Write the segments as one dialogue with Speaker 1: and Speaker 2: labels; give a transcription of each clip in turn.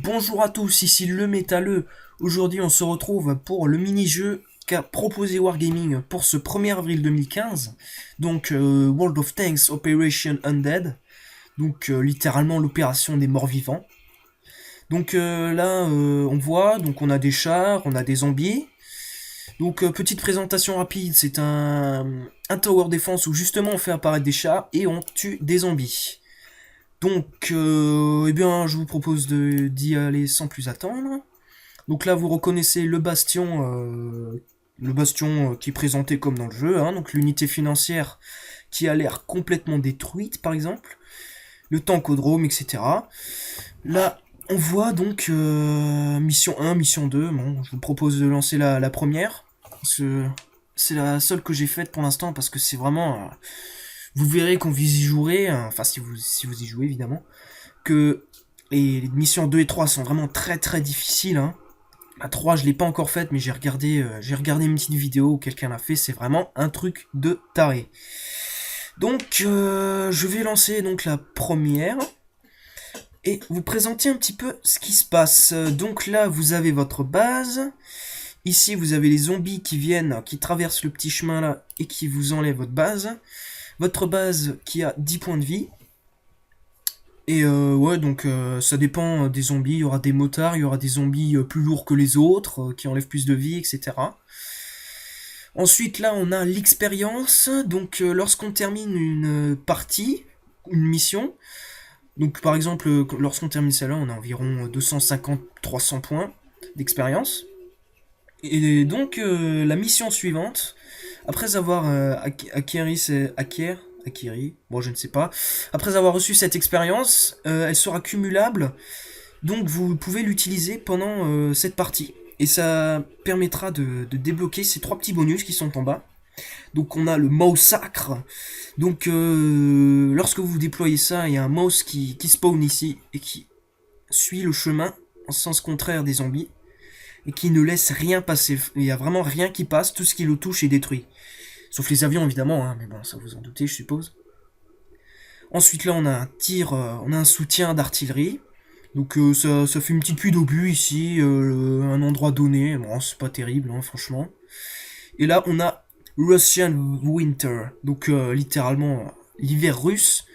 Speaker 1: Bonjour à tous, ici le métalleux. Aujourd'hui on se retrouve pour le mini-jeu qu'a proposé Wargaming pour ce 1er avril 2015. Donc World of Tanks Operation Undead. Donc littéralement l'opération des morts vivants. Donc là on voit, donc on a des chars, on a des zombies. Donc petite présentation rapide, c'est un tower defense où justement on fait apparaître des chars et on tue des zombies. Donc, eh bien, je vous propose d'y aller sans plus attendre. Donc là, vous reconnaissez le bastion qui est présenté comme dans le jeu, hein, donc l'unité financière qui a l'air complètement détruite, par exemple, le tankodrome, etc. Là, on voit donc mission 1, mission 2. Bon, je vous propose de lancer la première. C'est la seule que j'ai faite pour l'instant parce que c'est vraiment. Vous verrez quand vous y jouerez, enfin si vous y jouez évidemment, que les missions 2 et 3 sont vraiment très très difficiles. Hein. La 3 je l'ai pas encore faite mais j'ai regardé une petite vidéo où quelqu'un l'a fait, c'est vraiment un truc de taré. Donc je vais lancer donc la première et vous présenter un petit peu ce qui se passe. Donc là vous avez votre base. Ici vous avez les zombies qui viennent, qui traversent le petit chemin là et qui vous enlèvent votre base. Votre base qui a 10 points de vie. Et ouais, donc ça dépend des zombies. Il y aura des motards, il y aura des zombies plus lourds que les autres, qui enlèvent plus de vie, etc. Ensuite, là, on a l'expérience. Donc, lorsqu'on termine une partie, une mission, donc par exemple, lorsqu'on termine celle-là, on a environ 250-300 points d'expérience. Et donc, la mission suivante, après avoir acquéri, bon je ne sais pas, après avoir reçu cette expérience, elle sera cumulable, donc vous pouvez l'utiliser pendant cette partie. Et ça permettra de débloquer ces trois petits bonus qui sont en bas. Donc on a le massacre. Donc lorsque vous déployez ça, il y a un mouse qui spawn ici et qui suit le chemin en sens contraire des zombies et qui ne laisse rien passer. Il n'y a vraiment rien qui passe, tout ce qui le touche est détruit. Sauf les avions évidemment, hein, mais bon, ça vous en doutez, je suppose. Ensuite là, on a un tir, on a un soutien d'artillerie. Donc ça fait une petite pluie d'obus ici, un endroit donné. Bon, c'est pas terrible, hein, franchement. Et là, on a Russian Winter, donc littéralement l'hiver russe.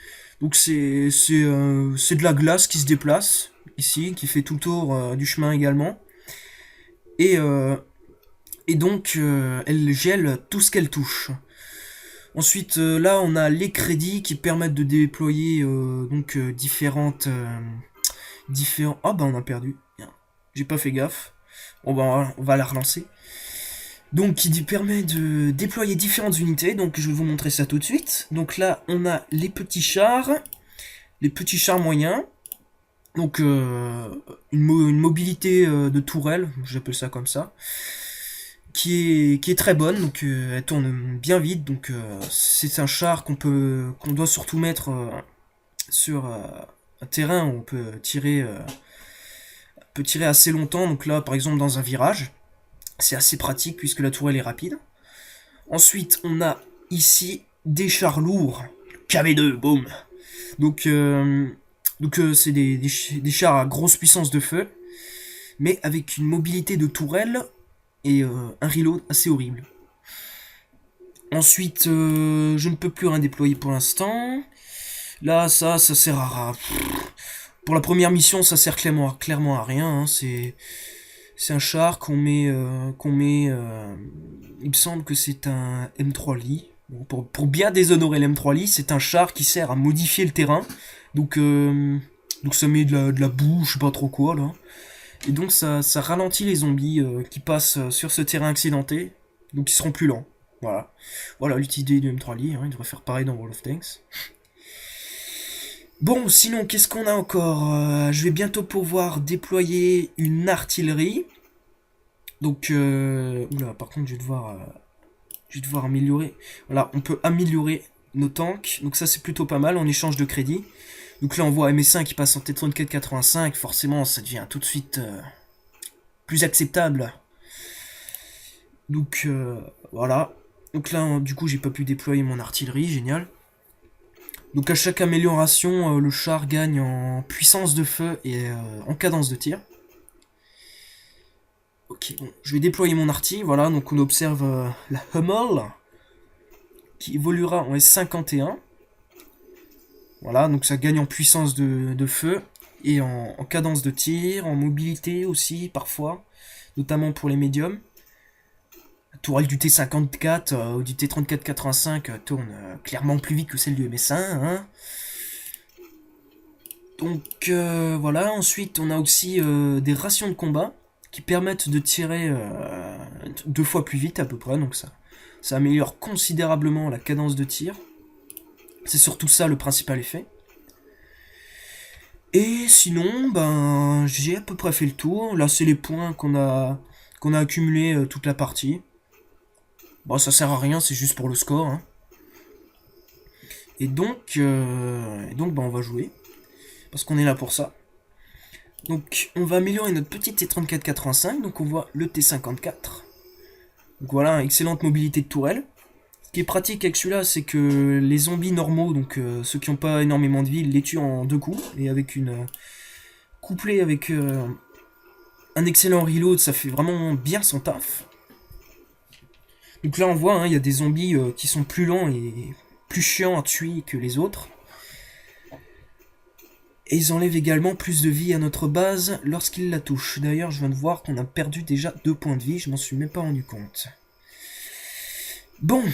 Speaker 1: Donc c'est de la glace qui se déplace ici, qui fait tout le tour du chemin également. Et, euh, et donc elle gèle tout ce qu'elle touche. Ensuite, là, on a les crédits qui permettent de déployer donc différents. Ah bah on a perdu. J'ai pas fait gaffe. Bon bah on va la relancer. Donc qui permet de déployer différentes unités. Donc je vais vous montrer ça tout de suite. Donc là, on a les petits chars moyens. Donc une mobilité de tourelle, j'appelle ça comme ça, qui est très bonne, donc elle tourne bien vite, donc c'est un char qu'on doit surtout mettre sur un terrain où on peut tirer assez longtemps, donc là par exemple dans un virage, c'est assez pratique puisque la tourelle est rapide. Ensuite on a ici des chars lourds, KV2, boum. Donc c'est des chars à grosse puissance de feu, mais avec une mobilité de tourelle et un reload assez horrible. Ensuite, je ne peux plus rien déployer pour l'instant. Là, ça sert à... Pour la première mission, ça sert clairement à rien. Hein. C'est un char qu'on met. Il me semble que c'est un M3 Lee. Bon, pour bien déshonorer l'M3 Lee, c'est un char qui sert à modifier le terrain. Donc, donc ça met de la boue, je sais pas trop quoi là. Et donc ça ralentit les zombies qui passent sur ce terrain accidenté. Donc ils seront plus lents. Voilà. Voilà l'utilité du M3 Lee, hein, il devrait faire pareil dans World of Tanks. Bon, sinon, qu'est-ce qu'on a encore je vais bientôt pouvoir déployer une artillerie. Donc, oula, par contre, je vais devoir améliorer. Voilà, on peut améliorer nos tanks. Donc ça, c'est plutôt pas mal en échange de crédit. Donc là, on voit MS5 qui passe en T3485. Forcément, ça devient tout de suite plus acceptable. Donc, voilà. Donc là, du coup, j'ai pas pu déployer mon artillerie. Génial. Donc à chaque amélioration, le char gagne en puissance de feu et en cadence de tir. Ok, bon, je vais déployer mon artille, voilà, donc on observe la Hummel, qui évoluera en S51. Voilà, donc ça gagne en puissance de feu, et en cadence de tir, en mobilité aussi, parfois, notamment pour les médiums. La tourelle du T54 ou du T3485 tourne clairement plus vite que celle du MS1, hein. Donc voilà, ensuite on a aussi des rations de combat qui permettent de tirer 2 fois plus vite à peu près, donc ça améliore considérablement la cadence de tir. C'est surtout ça le principal effet. Et sinon, ben j'ai à peu près fait le tour. Là c'est les points qu'on a accumulés toute la partie. Bon, ça sert à rien, c'est juste pour le score, hein. Et donc ben, on va jouer. Parce qu'on est là pour ça. Donc on va améliorer notre petit T3485. Donc on voit le T54. Donc voilà, excellente mobilité de tourelle. Ce qui est pratique avec celui-là, c'est que les zombies normaux, donc ceux qui n'ont pas énormément de vie, ils les tuent en 2 coups. Et avec couplé avec un excellent reload, ça fait vraiment bien son taf. Donc là on voit, hein, il y a des zombies qui sont plus lents et plus chiants à tuer que les autres. Et ils enlèvent également plus de vie à notre base lorsqu'ils la touchent. D'ailleurs, je viens de voir qu'on a perdu déjà 2 points de vie, je m'en suis même pas rendu compte. Bon,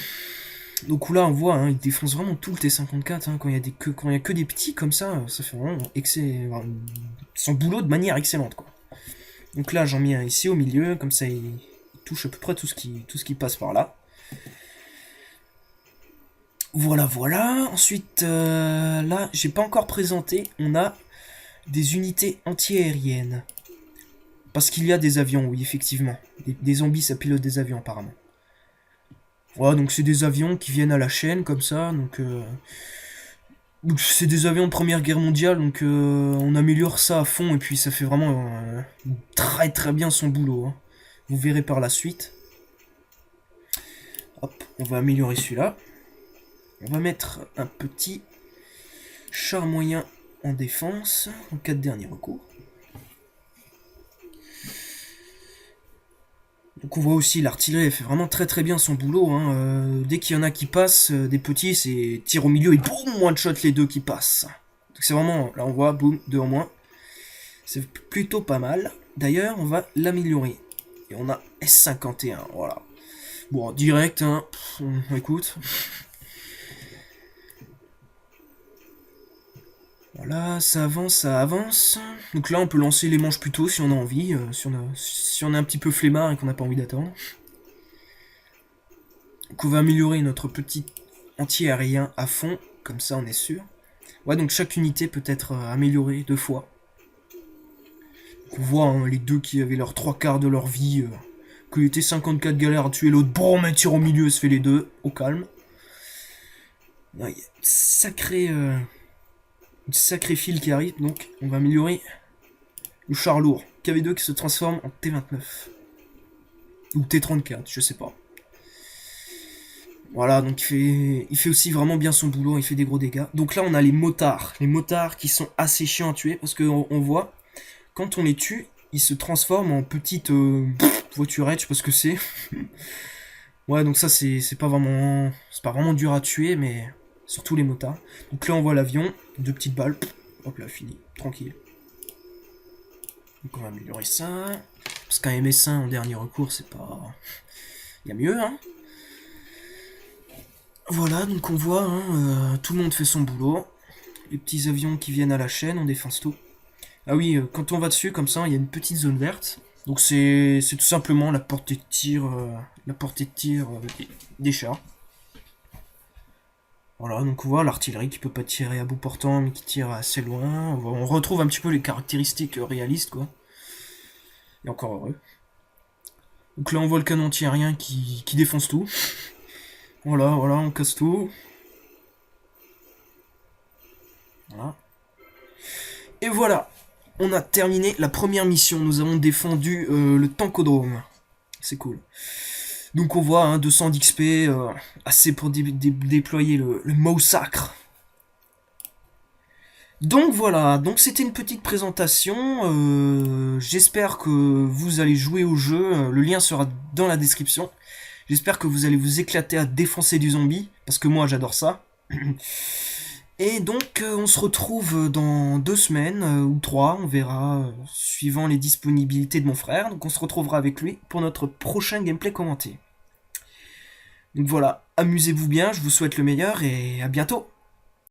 Speaker 1: donc là on voit, hein, il défonce vraiment tout le T54, hein, quand il y a que des petits comme ça fait vraiment son boulot de manière excellente, quoi. Donc là j'en mets un ici au milieu, comme ça il touche à peu près tout ce qui passe par là. Voilà, voilà. Ensuite, là, j'ai pas encore présenté, on a des unités anti-aériennes. Parce qu'il y a des avions, oui, effectivement. Des zombies, ça pilote des avions, apparemment. Voilà, donc c'est des avions qui viennent à la chaîne, comme ça, donc... c'est des avions de Première Guerre mondiale, donc on améliore ça à fond, et puis ça fait vraiment très très bien son boulot, hein. Vous verrez par la suite. Hop, on va améliorer celui-là. On va mettre un petit char moyen en défense, en cas de dernier recours. Donc on voit aussi l'artillerie, elle fait vraiment très très bien son boulot, hein. Dès qu'il y en a qui passent, des petits, c'est tir au milieu et boum, one shot les 2 qui passent. Donc c'est vraiment, là on voit, boum, 2 en moins. C'est plutôt pas mal. D'ailleurs, on va l'améliorer. Et on a S51, voilà. Bon, direct, hein, écoute... Voilà, ça avance, ça avance. Donc là, on peut lancer les manches plus tôt si on a envie, si on est un petit peu flemmard et qu'on n'a pas envie d'attendre. Donc on va améliorer notre petit anti-aérien à fond, comme ça on est sûr. Ouais, donc chaque unité peut être améliorée 2 fois. Donc on voit, hein, les 2 qui avaient leurs 3/4 de leur vie, que les T54 galèrent à tuer l'autre, bon, mais tire au milieu, se fait les 2, au calme. Là, il y a une sacrée file qui arrive, donc on va améliorer le char lourd, KV2 qui se transforme en T29. Ou T34, je sais pas. Voilà, donc il fait aussi vraiment bien son boulot, il fait des gros dégâts. Donc là on a les motards qui sont assez chiants à tuer, parce qu'on voit, quand on les tue, ils se transforment en petites voiturettes, je sais pas ce que c'est. Ouais, donc ça c'est pas vraiment dur à tuer, mais... Surtout les motards. Donc là on voit l'avion, 2 petites balles, hop là, fini, tranquille. Donc on va améliorer ça. Parce qu'un MS1 en dernier recours, c'est pas... Il y a mieux, hein. Voilà, donc on voit, hein, tout le monde fait son boulot. Les petits avions qui viennent à la chaîne, on défonce tout. Ah oui, quand on va dessus, comme ça, il y a une petite zone verte. Donc c'est tout simplement la portée de tir, des chars. Voilà, donc on voit l'artillerie qui peut pas tirer à bout portant, mais qui tire assez loin. On retrouve un petit peu les caractéristiques réalistes, quoi. Et encore heureux. Donc là, on voit le canon anti-aérien qui défonce tout. Voilà, on casse tout. Voilà. Et voilà, on a terminé la première mission. Nous avons défendu le tankodrome. C'est cool. Donc on voit, hein, 200 d'XP, assez pour déployer le massacre. Donc voilà, donc c'était une petite présentation. J'espère que vous allez jouer au jeu. Le lien sera dans la description. J'espère que vous allez vous éclater à défoncer du zombie, parce que moi j'adore ça. Et donc on se retrouve dans 2 semaines ou 3, on verra, suivant les disponibilités de mon frère. Donc on se retrouvera avec lui pour notre prochain gameplay commenté. Donc voilà, amusez-vous bien, je vous souhaite le meilleur et à bientôt.